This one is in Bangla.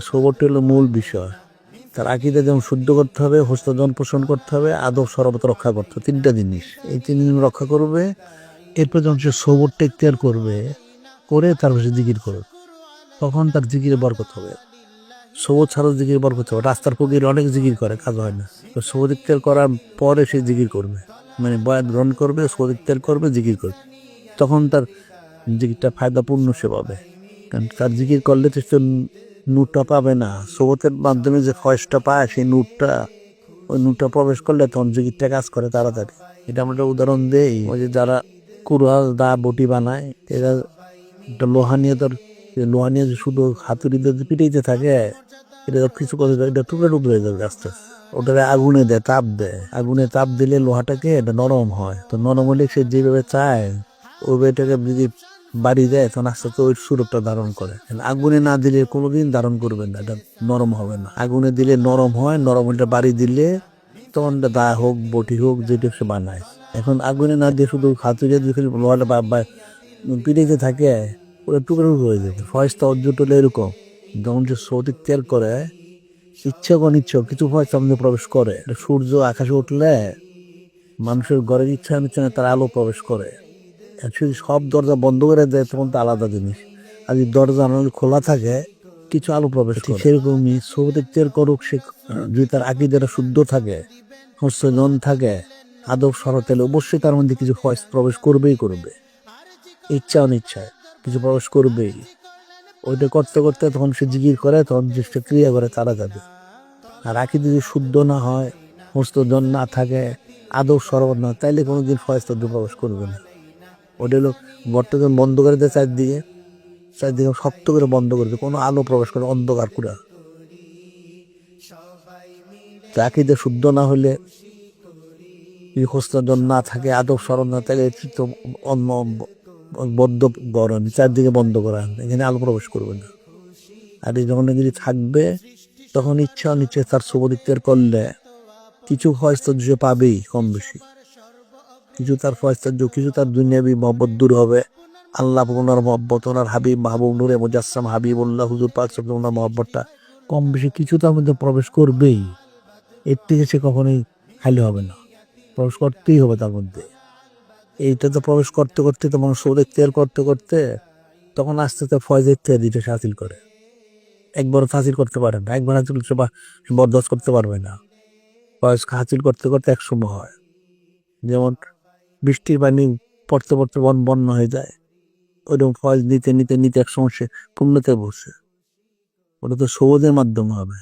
সবরটা হলো মূল বিষয়। তার আকীদা যেমন শুদ্ধ করতে হবে, হস্তজন পোষণ করতে হবে, আদব সরবত রক্ষা করতে হবে, তিনটা জিনিস। এই তিন জিনিস রক্ষা করবে, এরপর যখন সে সবরটা ইখতিয়ার করবে, করে তারপর সে জিকির করবে, তখন তার জিকিরে বরকত হবে। সবর ছাড়া জিকির বরকত হবে। রাস্তার ফকির অনেক জিকির করে, কাজ হয় না। তো সবর ইখতিয়ার করার পরে সে জিকির করবে, মানে বয়াত গ্রহণ করবে, সবর ইখতিয়ার করবে, জিকির করবে, তখন তার জিকিরটা ফায়দাপূর্ণ সে পাবে। কারণ তার জিকির করলে তো সে নূরটা পাবে না। সবতের মাধ্যমে যে ফয়েজটা পায়, সেই নূরটা, ওই নূরটা প্রবেশ করলে তখন জিকিরটা কাজ করে তাড়াতাড়ি। এটা আমরা উদাহরণ দেই, ওই যে যারা কুড়াল দা বটি বানায়, এরা একটা লোহা নিয়ে, তার লোহা নিয়ে যে শুধু হাতুড়িতে পিটাইতে থাকে, এটা কিছু করে এটা টুকরে টুকরে হয়ে যাবে আস্তে আস্তে। ওটারে আগুনে দেয়, তাপ দেয়, আগুনে তাপ দিলে লোহাটাকে এটা নরম হয়। তো নরম হলে সে যেভাবে চায় ওইভাবে এটাকে যদি বাড়ি দেয়, তখন আস্তে আস্তে ওই সুরতটা ধারণ করে। আগুনে না দিলে কোনোদিন ধারণ করবে না, এটা নরম হবে না। আগুনে দিলে নরম হয়, নরম হলে বাড়ি দিলে তখন দা হোক বটি হোক যেটা সে বানায়। এখন আগুনে না দিয়ে শুধু হাতুড়ে দিয়ে লোহাটা পিড়িতে থাকে, ওটা টুকরো হয়ে যাবে। ফয়েজটা অর্জুট হলে এরকম, যেমন যে সৌদি তেল করে, ইচ্ছা অনিচ্ছা কিছু ফয়েজ সামনে প্রবেশ করে। সূর্য আকাশে উঠলে মানুষের ঘরের ইচ্ছা অনিচ্ছা তার আলো প্রবেশ করে। যদি সব দরজা বন্ধ করে দেয়, তখন তো আলাদা জিনিস। আর যদি দরজা খোলা থাকে, কিছু আলো প্রবেশ করে। সেরকমই সৌদি তেল করুক সে, যদি তার আকীদাটা শুদ্ধ থাকে, হস্তজন থাকে, আদব সরতেলে, অবশ্যই তার মধ্যে কিছু ফয়েজ প্রবেশ করবেই করবে। ইচ্ছা অনিচ্ছায় কিছু প্রবেশ করবেই। ওইটা করতে করতে তখন সে জিকির করে, তখন যে সে ক্রিয়া করে তারা যাবে। আর আকীদা যদি শুদ্ধ না হয়, হস্তজন না থাকে, আদব সরবত না, তাইলে কোনোদিন ফয়েজ তার প্রবেশ করবে না। ওটা হলো বর্তমান বন্ধ করে দেয়, চারদিকে চারদিকে শক্ত করে বন্ধ করে দেয়, কোনো আলো প্রবেশ করে, অন্ধকার পুরা। আকীদা শুদ্ধ না হলে, হস্তজন না থাকে, আদব সরব না থাকে, তো অন্য বদ্ধ গরম, চারদিকে বন্ধ করা, এখানে আলো প্রবেশ করবে না। আর এই যখন যদি থাকবে, তখন ইচ্ছা অনিচ্ছা তার সবর ইখতিয়ার করলে কিছু ফয়েজ পাবেই, কম বেশি কিছু তার ফয়েজ, কিছু তার দুনিয়াবি মহব্বত দূর হবে। আল্লাহ ওনার মহব্বত, ওনার হাবিব মাহবুব নূরে মুজাসসাম হাবিবুল্লাহ হুজুর পাক ওনার মহব্বতটা কম বেশি কিছু তার মধ্যে প্রবেশ করবেই। এর থেকে সে কখনোই খালি হবে না, প্রবেশ করতেই হবে তার মধ্যে। এইটা তো প্রবেশ করতে করতে, তখন সৌদ ইখতিয়ার করতে করতে, তখন আস্তে আস্তে ফয়েজ ইখতিয়ার দিতে সে হাসিল করে। একবার হাসিল করতে পারে না, একবার হাসিল বরদাস্ত করতে পারবে না। ফয়েজ হাসিল করতে করতে একসময় হয়, যেমন বৃষ্টির পানি পড়তে পড়তে বন্যা হয়ে যায়, ওইরকম ফয়েজ নিতে নিতে নিতে একসময় সে পূর্ণতে বসে। ওটা তো সৌদের মাধ্যমে হবে।